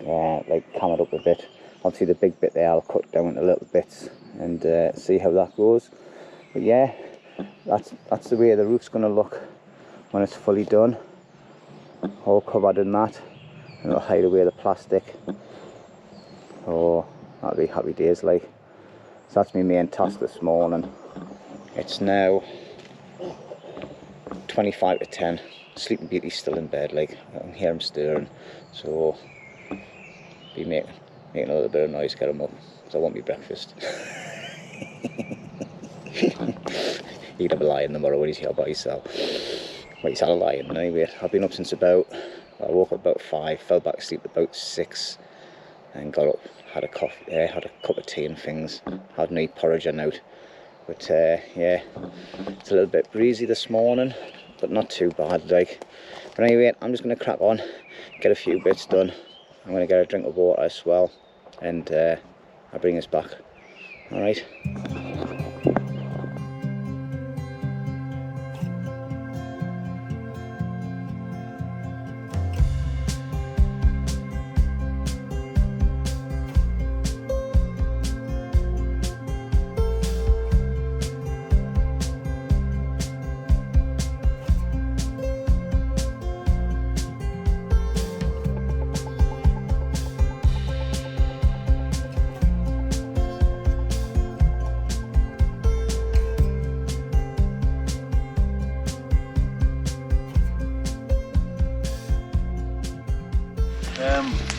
like cam it up a bit. Obviously the big bit there I'll cut down into little bits and see how that goes. But yeah, that's the way the roof's going to look when it's fully done, all covered in that, and it'll hide away the plastic. Oh, that'll be happy days like. So that's my main task this morning. It's now 25 to 10. Sleeping Beauty's still in bed, like I can hear him stirring, so be making a little bit of noise to get him up, because I want me breakfast. He'd have a lion tomorrow when he's here by himself. Well, he's had a lion anyway. I've been up since I woke up about 5, fell back asleep about 6, and got up, had a coffee, had a cup of tea and things, had no porridge and out. But yeah, it's a little bit breezy this morning, but not too bad like. But anyway, I'm just going to crack on, get a few bits done. I'm going to get a drink of water as well, and I'll bring us back. Alright.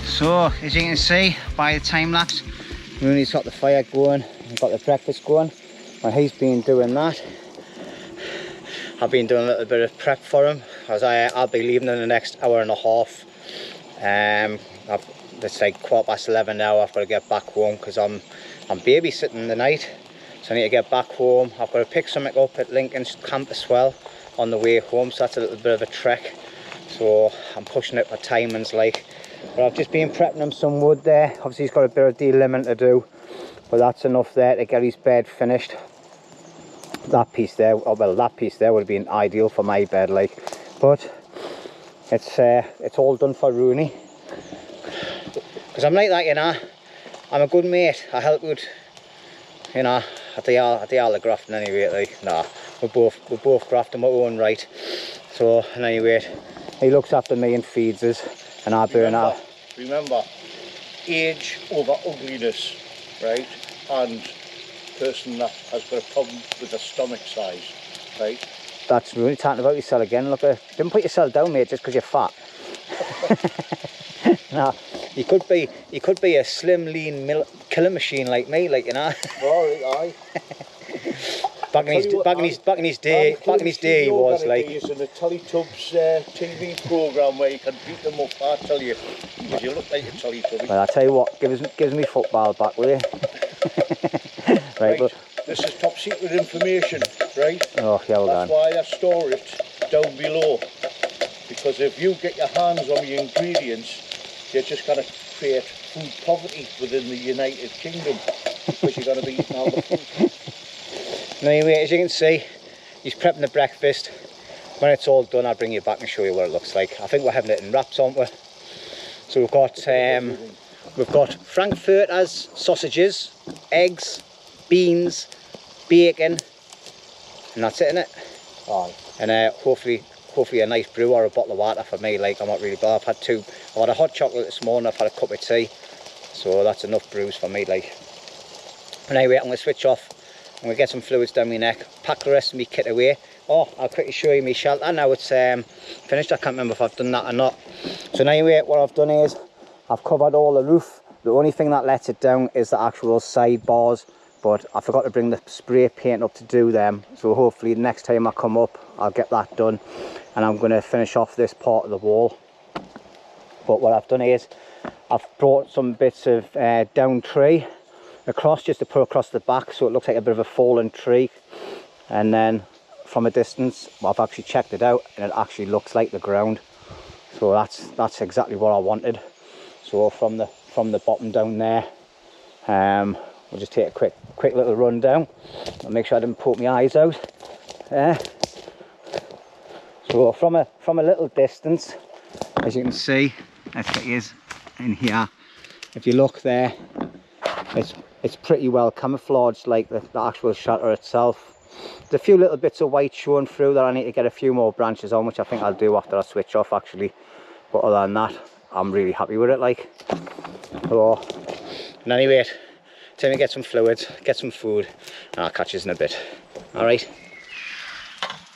So as you can see by the time lapse, Rooney's got the fire going, he's got the breakfast going. While he's been doing that, I've been doing a little bit of prep for him, as I'll be leaving in the next hour and a half. It's like 11:15 now. I've got to get back home because I'm babysitting the night, so I need to get back home. I've got to pick something up at Lincoln's camp as well on the way home, so that's a little bit of a trek. So I'm pushing it for timings like. But I've just been prepping him some wood there. Obviously he's got a bit of delimbing to do, but that's enough there to get his bed finished. That piece there, oh well, that piece there would have been ideal for my bed like, but it's all done for Rooney. Because I'm like that, you know. I'm a good mate. I help with, you know, at the all the grafting anyway. Like, nah, we're both grafting our own right. So anyway, he looks after me and feeds us. And I burn out. Remember, age over ugliness, right? And person that has got a problem with the stomach size, right? That's really talking about yourself again. Look, don't put yourself down, mate, just because you're fat. No, you could be a slim, lean killer machine like me, like, you know. Right, aye. Back in his day, he was like. In the Teletubs TV program where you can beat them up, I tell you, because you look like a Teletubby. Well, I tell you what, gives me football back, will you? Right, but this is top secret information, right? Oh, yeah, well done. That's why I store it down below, because if you get your hands on the ingredients, you're just going to create food poverty within the United Kingdom, because you're going to be eating all the food. Anyway, as you can see, he's prepping the breakfast. When it's all done, I'll bring you back and show you what it looks like. I think we're having it in wraps, aren't we? So we've got frankfurters, sausages, eggs, beans, bacon, and that's it, innit? Aye. And hopefully a nice brew or a bottle of water for me. Like, I'm not really bad. I've had a hot chocolate this morning. I've had a cup of tea, so that's enough brews for me. Like, and anyway, I'm gonna switch off. I'm going to get some fluids down my neck, pack the rest of my kit away. Oh, I'll quickly show you my shelter now it's finished. I can't remember if I've done that or not. So anyway, what I've done is I've covered all the roof. The only thing that lets it down is the actual sidebars, but I forgot to bring the spray paint up to do them. So hopefully the next time I come up, I'll get that done. And I'm going to finish off this part of the wall. But what I've done is I've brought some bits of down tree across, just to put across the back, so it looks like a bit of a fallen tree. And then from a distance, well, I've actually checked it out, and it actually looks like the ground. So that's exactly what I wanted. So from the bottom down there, we'll just take a quick little run down. I'll make sure I didn't poke my eyes out. So from a little distance, as you can see, let's get you in here. If you look there, it's pretty well camouflaged, like the actual shutter itself. There's a few little bits of white showing through that I need to get a few more branches on, which I think I'll do after I switch off actually. But other than that, I'm really happy with it, like. So, and anyway, time to get some fluids, get some food, and I'll catch you in a bit. Alright.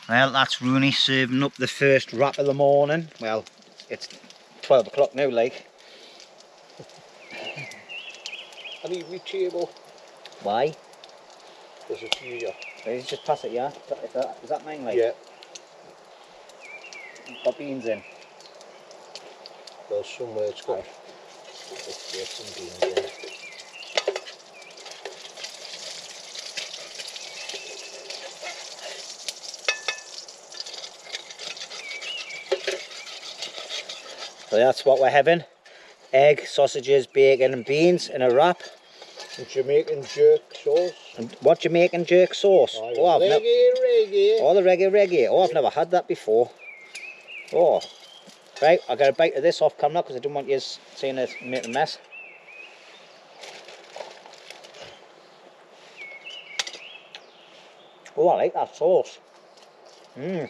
Well, that's Rooney serving up the first wrap of the morning. Well, it's 12 o'clock now, like. I need my table. Why? There's a few here. Let's just pass it, yeah? Is that mine, like? Yeah. Got beans in? There's somewhere it's got. Let's get some beans in. So that's what we're having. Egg, sausages, bacon and beans in a wrap. And Jamaican jerk sauce. And what Jamaican jerk sauce? Oh, reggae. Oh, the reggae. Oh, I've never had that before. Oh. Right, I got a bite of this off camera because I didn't want you seeing it make a mess. Oh, I like that sauce. Mmm.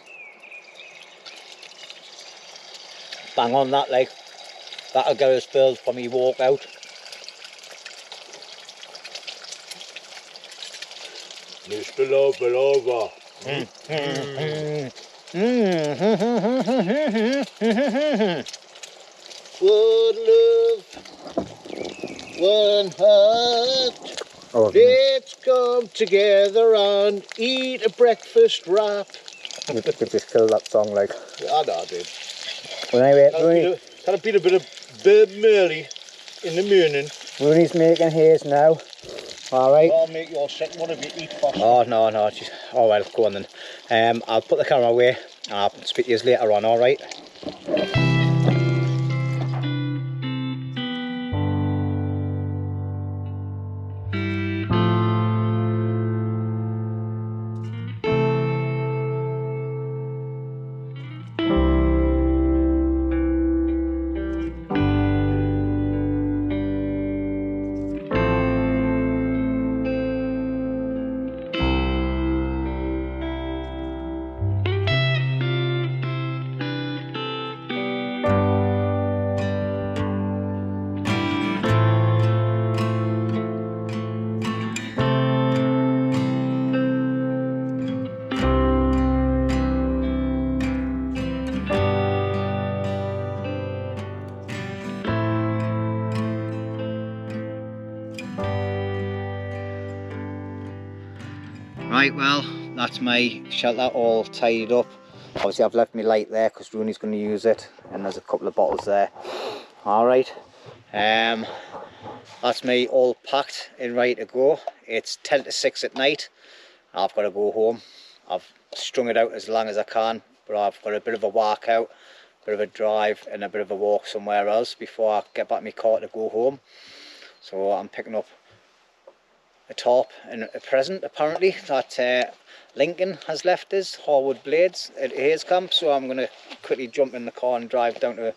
Bang on that, like. That'll get us filled for me walk out. Mr. Lover. One love, one heart. Oh, Let's come together and eat a breakfast wrap. you just killed that song, like. I know I did. Well, anyway, Rooney, Had a bit of Bob Marley in the morning. Rooney's making his now. Alright. I'll make your second one of you eat first. Oh, no. Just, oh, well, go on then. I'll put the camera away and I'll speak to you later on, alright? Right, well, that's my shelter all tidied up. Obviously I've left my light there because Rooney's going to use it, and there's a couple of bottles there. Alright, that's me all packed and ready to go. It's 10 to 6 at night. I've got to go home. I've strung it out as long as I can, but I've got a bit of a walk out, a bit of a drive and a bit of a walk somewhere else before I get back in my car to go home. So I'm picking up a top and a present apparently that Lincoln has left us, Harwood Blades at Hayes Camp. So I'm going to quickly jump in the car and drive down to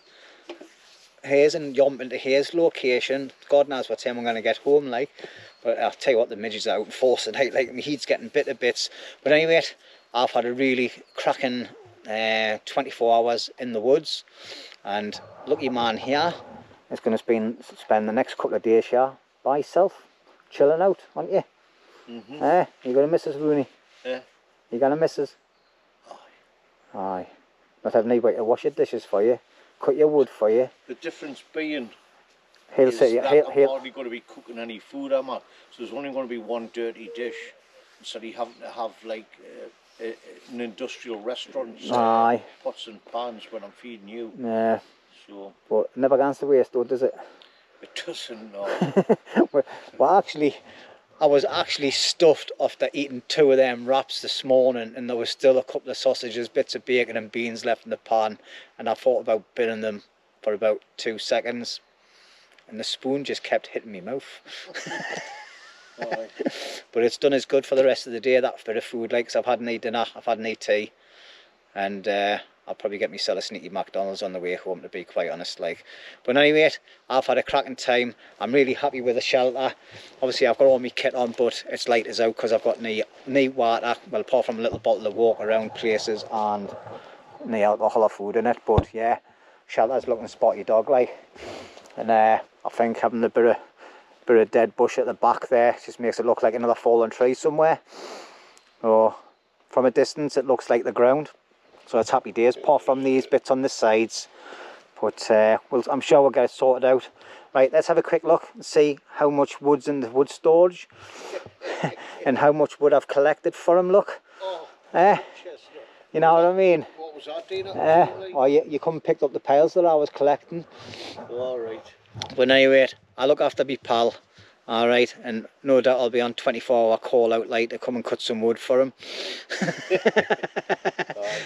Hayes and jump into Hayes location. God knows what time I'm going to get home, like. But I'll tell you what, the midges are out in force tonight, like my heat's getting bit to bits. But anyway, I've had a really cracking 24 hours in the woods, and lucky man here is going to spend the next couple of days here by himself, chilling out, aren't you? Mm-hmm. You got a missus, Rooney? Yeah. You got a missus? Aye. Aye. Not having anybody to wash your dishes for you, cut your wood for you. The difference being He'll is say, that he'll, I'm he'll, hardly going to be cooking any food, am I? So there's only going to be one dirty dish instead of having to have like an industrial restaurant, Aye. pots and pans when I'm feeding you. Yeah. So But it never goes to waste though, does it? it doesn't, no. Well, actually, I was actually stuffed after eating 2 of them wraps this morning, and there was still a couple of sausages, bits of bacon and beans left in the pan, and I thought about binning them for about 2 seconds, and the spoon just kept hitting me mouth. But it's done as good for the rest of the day, that bit of food, like, 'cause I've had any dinner, I've had any tea, and I'll probably get myself a sneaky McDonald's on the way home, to be quite honest. Like, but anyway, I've had a cracking time. I'm really happy with the shelter. Obviously I've got all my kit on, but it's light as out because I've got no water, well, apart from a little bottle of walk around places and no alcohol or food in it. But yeah, shelter's looking spotty dog like, and I think having a bit of dead bush at the back there just makes it look like another fallen tree somewhere. Or from a distance it looks like the ground, so it's happy days apart from these bits on the sides. But I'm sure we'll get it sorted out. Right, let's have a quick look and see how much wood's in the wood storage and how much wood I've collected for him. Look, you know what I mean? What was that, Dina? Oh, you come and picked up the piles that I was collecting. All right. But anyway, I look after me pal. All right, and no doubt I'll be on 24-hour call out like to come and cut some wood for him.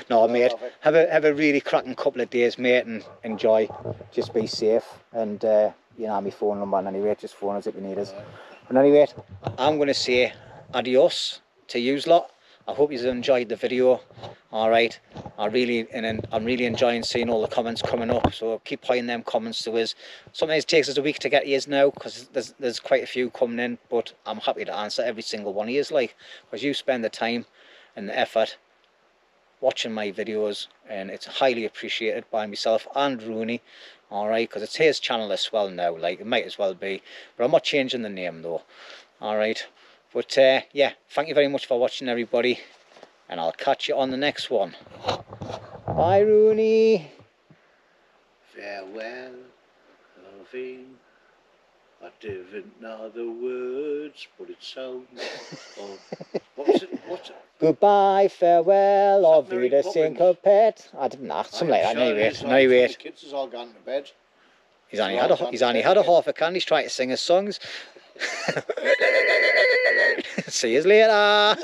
No, mate, have a really cracking couple of days, mate, and enjoy. Just be safe, and you know my phone number anyway, just phone us if you need us. But anyway, I'm going to say adios to yous lot. I hope you enjoyed the video. All right, I'm really enjoying seeing all the comments coming up, so keep putting them comments to us. Sometimes it takes us a week to get yours now because there's quite a few coming in, but I'm happy to answer every single one of yours, like, because you spend the time and the effort watching my videos, and it's highly appreciated by myself and Rooney. All right, because it's his channel as well now, like, it might as well be, but I'm not changing the name though. All right, but yeah, thank you very much for watching, everybody, and I'll catch you on the next one. Bye, Rooney. Farewell, loving. I don't know the words, but it sounds. What's it? Goodbye, farewell, or vida syncopet. I didn't know, something like that. Anyway, The kids has all gone to bed. He's only had a half a can. He's trying to sing his songs. See you later.